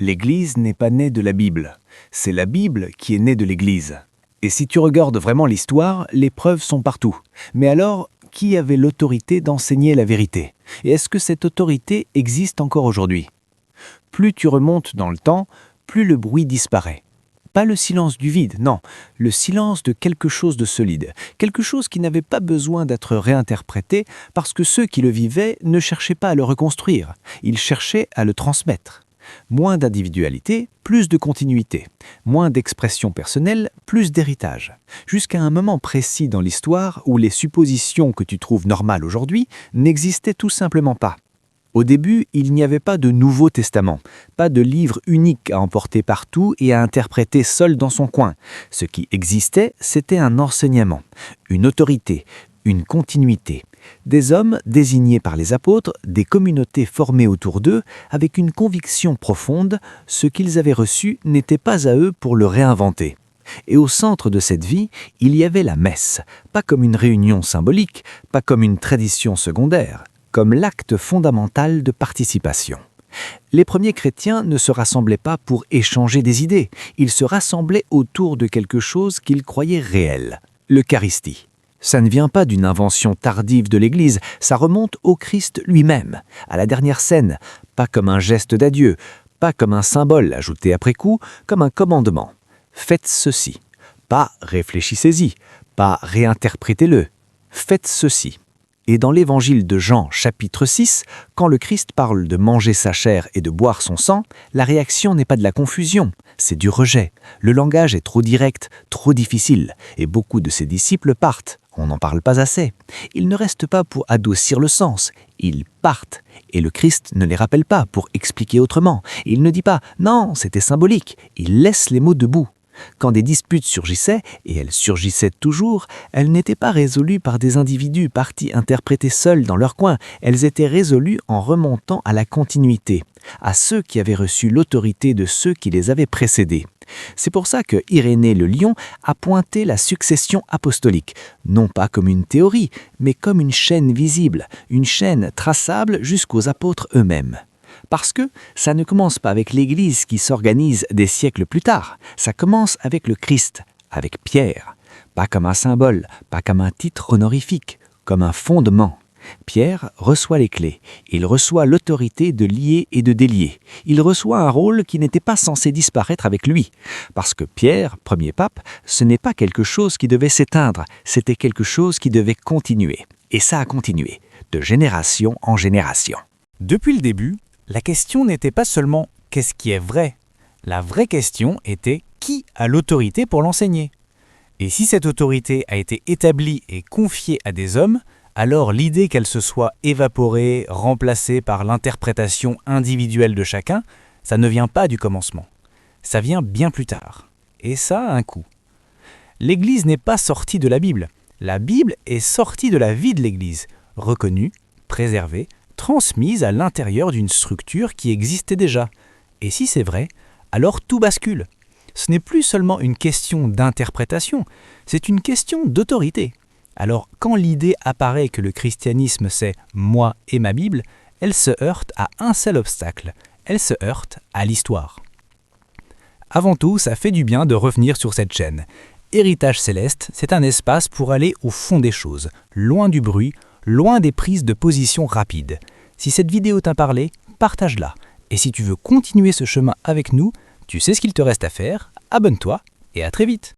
L'Église n'est pas née de la Bible, c'est la Bible qui est née de l'Église. Et si tu regardes vraiment l'histoire, les preuves sont partout. Mais alors, qui avait l'autorité d'enseigner la vérité? Et est-ce que cette autorité existe encore aujourd'hui? Plus tu remontes dans le temps, plus le bruit disparaît. Pas le silence du vide, non, le silence de quelque chose de solide, quelque chose qui n'avait pas besoin d'être réinterprété parce que ceux qui le vivaient ne cherchaient pas à le reconstruire, ils cherchaient à le transmettre. Moins d'individualité, plus de continuité. Moins d'expression personnelle, plus d'héritage. Jusqu'à un moment précis dans l'histoire où les suppositions que tu trouves normales aujourd'hui n'existaient tout simplement pas. Au début, il n'y avait pas de Nouveau Testament, pas de livre unique à emporter partout et à interpréter seul dans son coin. Ce qui existait, c'était un enseignement, une autorité, une continuité. Des hommes désignés par les apôtres, des communautés formées autour d'eux, avec une conviction profonde, ce qu'ils avaient reçu n'était pas à eux pour le réinventer. Et au centre de cette vie, il y avait la messe, pas comme une réunion symbolique, pas comme une tradition secondaire, comme l'acte fondamental de participation. Les premiers chrétiens ne se rassemblaient pas pour échanger des idées, ils se rassemblaient autour de quelque chose qu'ils croyaient réel, l'Eucharistie. Ça ne vient pas d'une invention tardive de l'Église, ça remonte au Christ lui-même, à la dernière scène, pas comme un geste d'adieu, pas comme un symbole ajouté après coup, comme un commandement. Faites ceci. Pas réfléchissez-y, pas réinterprétez-le. Faites ceci. Et dans l'évangile de Jean, chapitre 6, quand le Christ parle de manger sa chair et de boire son sang, la réaction n'est pas de la confusion, c'est du rejet. Le langage est trop direct, trop difficile, et beaucoup de ses disciples partent. On n'en parle pas assez. Ils ne restent pas pour adoucir le sens, ils partent. Et le Christ ne les rappelle pas pour expliquer autrement. Il ne dit pas « non, c'était symbolique », il laisse les mots debout. Quand des disputes surgissaient, et elles surgissaient toujours, elles n'étaient pas résolues par des individus partis interpréter seuls dans leur coin, elles étaient résolues en remontant à la continuité, à ceux qui avaient reçu l'autorité de ceux qui les avaient précédés. C'est pour ça que Irénée le Lion a pointé la succession apostolique, non pas comme une théorie, mais comme une chaîne visible, une chaîne traçable jusqu'aux apôtres eux-mêmes. Parce que ça ne commence pas avec l'Église qui s'organise des siècles plus tard, ça commence avec le Christ, avec Pierre. Pas comme un symbole, pas comme un titre honorifique, comme un fondement. Pierre reçoit les clés, il reçoit l'autorité de lier et de délier. Il reçoit un rôle qui n'était pas censé disparaître avec lui. Parce que Pierre, premier pape, ce n'est pas quelque chose qui devait s'éteindre, c'était quelque chose qui devait continuer. Et ça a continué, de génération en génération. Depuis le début, la question n'était pas seulement « qu'est-ce qui est vrai ?». La vraie question était « qui a l'autorité pour l'enseigner ?» Et si cette autorité a été établie et confiée à des hommes, alors l'idée qu'elle se soit évaporée, remplacée par l'interprétation individuelle de chacun, ça ne vient pas du commencement. Ça vient bien plus tard. Et ça a un coût. L'Église n'est pas sortie de la Bible. La Bible est sortie de la vie de l'Église, reconnue, préservée, transmise à l'intérieur d'une structure qui existait déjà. Et si c'est vrai, alors tout bascule. Ce n'est plus seulement une question d'interprétation, c'est une question d'autorité. Alors quand l'idée apparaît que le christianisme c'est « moi et ma Bible », elle se heurte à un seul obstacle, elle se heurte à l'histoire. Avant tout, ça fait du bien de revenir sur cette chaîne. Héritage Céleste, c'est un espace pour aller au fond des choses, loin du bruit, loin des prises de position rapides. Si cette vidéo t'a parlé, partage-la. Et si tu veux continuer ce chemin avec nous, tu sais ce qu'il te reste à faire, abonne-toi et à très vite.